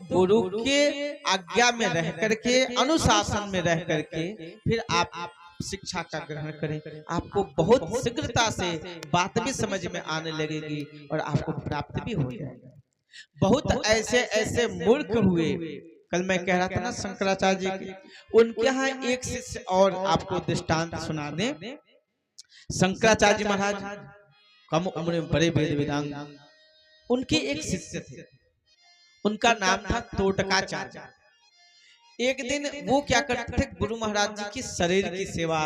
गुरु के आज्ञा में रह करके, अनुशासन में रह करके फिर आप शिक्षा का ग्रहण करें। आपको बहुत शीघ्रता से बात भी समझ में आने लगेगी और आपको प्राप्त भी हो जाएगा। बहुत ऐसे ऐसे मूर्ख हुए। कल मैं कह रहा था ना शंकराचार्य जी की, उनके यहाँ एक शिष्य, और आपको दृष्टांत सुना दें। शंकराचार्य जी महाराज कम उम्र में बड़े वेद वेदांग, उनके एक शिष्य थे, उनका नाम था तोटकाचार्य। एक दिन वो क्या करते थे, गुरु महाराज जी की शरीर की सेवा,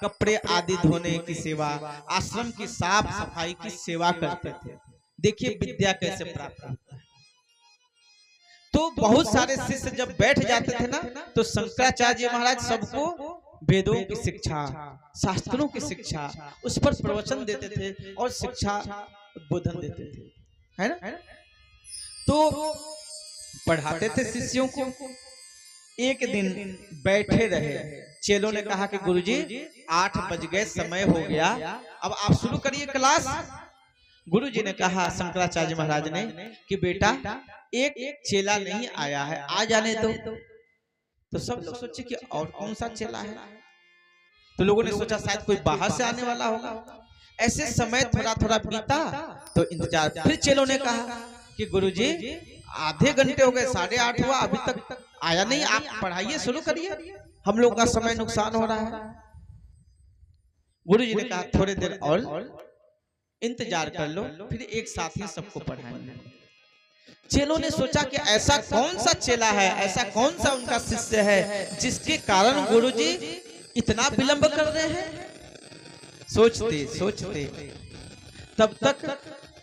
कपड़े आदि धोने की सेवा, आश्रम की साफ सफाई की सेवा करते थे। देखिए विद्या कैसे प्राप्त होता है। तो बहुत सारे शिष्य जब बैठ जाते थे ना, तो शंकराचार्य महाराज सबको वेदों की शिक्षा, शास्त्रों की शिक्षा, उस पर प्रवचन देते थे और शिक्षा उद्बोधन देते थे, है ना। तो पढ़ाते थे शिष्यों को। एक दिन बैठे रहे, चेलों ने कहा कि गुरुजी 8 बज गए, समय हो गया, अब आप शुरू करिए क्लास। गुरुजी ने कहा शंकराचार्य महाराज ने कि बेटा एक चेला नहीं आया है, आ जाने दो। तो सब लोग सोचे कि और कौन सा चेला है। तो लोगों ने सोचा शायद कोई बाहर से आने वाला होगा। ऐसे समय थोड़ा थोड़ा बीता तो इंतजार। फिर चेलों ने कहा कि गुरुजी आधे घंटे हो गए, 8:30 हुआ, अभी तक आया नहीं, आप पढ़ाइए, शुरू करिए, हम लोग का समय नुकसान हो रहा है। गुरुजी ने कहा थोड़ी देर और इंतजार कर लो, फिर एक साथ ही सबको पढ़ाएंगे। चेलों ने सोचा कि ऐसा कौन सा चेला है, ऐसा कौन सा उनका शिष्य है जिसके कारण गुरुजी इतना विलंब कर रहे हैं। सोचते सोचते तब तक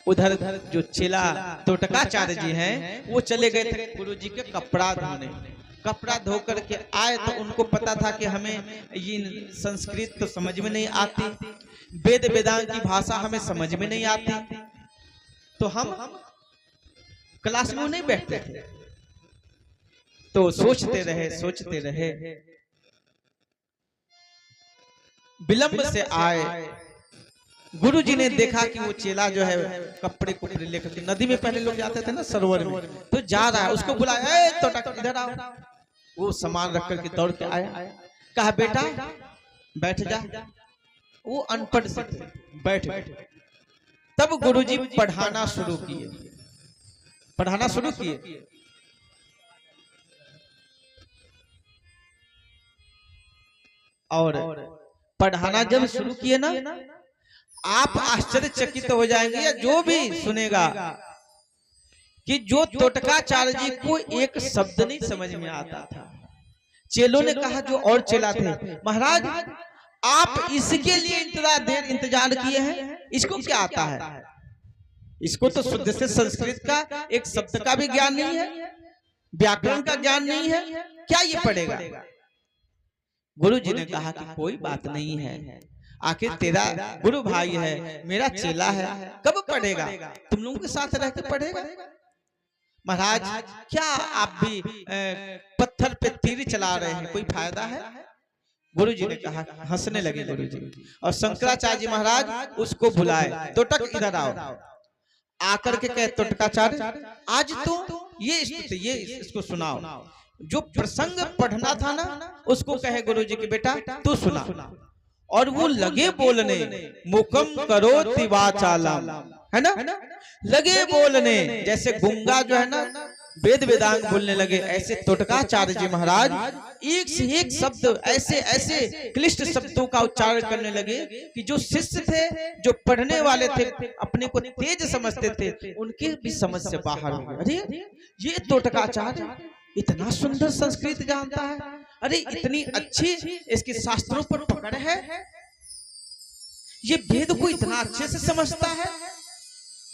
उधर जो चेला तोटकाचार्य जी हैं वो चले गए थे गुरुजी के कपड़ा धोने। कपड़ा धो करके आए तो उनको पता था कि हमें ये संस्कृत तो समझ में नहीं आती, वेद वेदांत की भाषा हमें समझ में नहीं आती, तो हम क्लास में नहीं बैठते थे। तो सोचते रहे, विलंब से आए। गुरुजी ने देखा कि वो चेला जो है कपड़े कुपड़े लेकर के, नदी में पहले लोग जाते थे ना सरोवर में, तो जा रहा है, उसको बुलाया, तो इधर आओ। वो सामान रख करके दौड़ के आया, कहा बेटा बैठ जा। वो अनपढ़ से बैठ। तब गुरुजी पढ़ाना शुरू किए। और पढ़ाना जब शुरू किए ना, आप आश्चर्यचकित हो जाएंगे, या जो भी सुनेगा, कि जो तोटकाचार्य जी को एक शब्द नहीं समझ में आता था। चेलों ने कहा, जो और चेला थे, महाराज आप इसके लिए इतना देर इंतजार किए हैं, इसको क्या आता है? इसको तो शुद्ध से संस्कृत का एक शब्द का भी ज्ञान नहीं है, व्याकरण का ज्ञान नहीं है, क्या ये पढ़ेगा? गुरु जी ने कहा कि कोई बात नहीं है, आखिर तेरा गुरु भाई है, मेरा चेला है, कब पढ़ेगा? तुम लोगों के साथ रह के पढ़ेगा। महाराज क्या आप भी पत्थर पे तीर चला रहे हैं, कोई फायदा है? गुरु जी ने कहा, हंसने लगे गुरु जी। और शंकराचार्य जी महाराज उसको बुलाए, तोटक इधर आओ। आकर के कहे, तोटकाचार्य आज तो ये इसको सुनाओ, जो प्रसंग पढ़ना था ना उसको कहे गुरु जी की बेटा तू सुना। और वो लगे बोलने, मुकम करो तिवाचालम, है ना, लगे बोलने, जैसे गूंगा जो है ना वेद वेदांग बोलने लगे, ऐसे तोटकाचार्य जी महाराज एक से एक शब्द, ऐसे ऐसे क्लिष्ट शब्दों का उच्चारण करने लगे कि जो शिष्य थे, जो पढ़ने वाले थे, अपने को तेज समझते थे, उनके भी समझ से बाहर हो गए। अरे ये तोटकाचार्य इतना सुंदर संस्कृत जानता है, अरे इतनी अच्छी इसके शास्त्रों पर पकड़ है, ये वेद को इतना अच्छे से समझता है,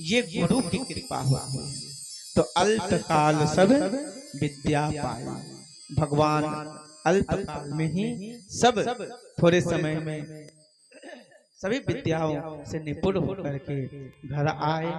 ये गुरु की कृपा हुई। तो अल्पकाल सब विद्या पाई, भगवान अल्पकाल में ही सब थोड़े समय में सभी विद्याओं से निपुण होकर के घर आए।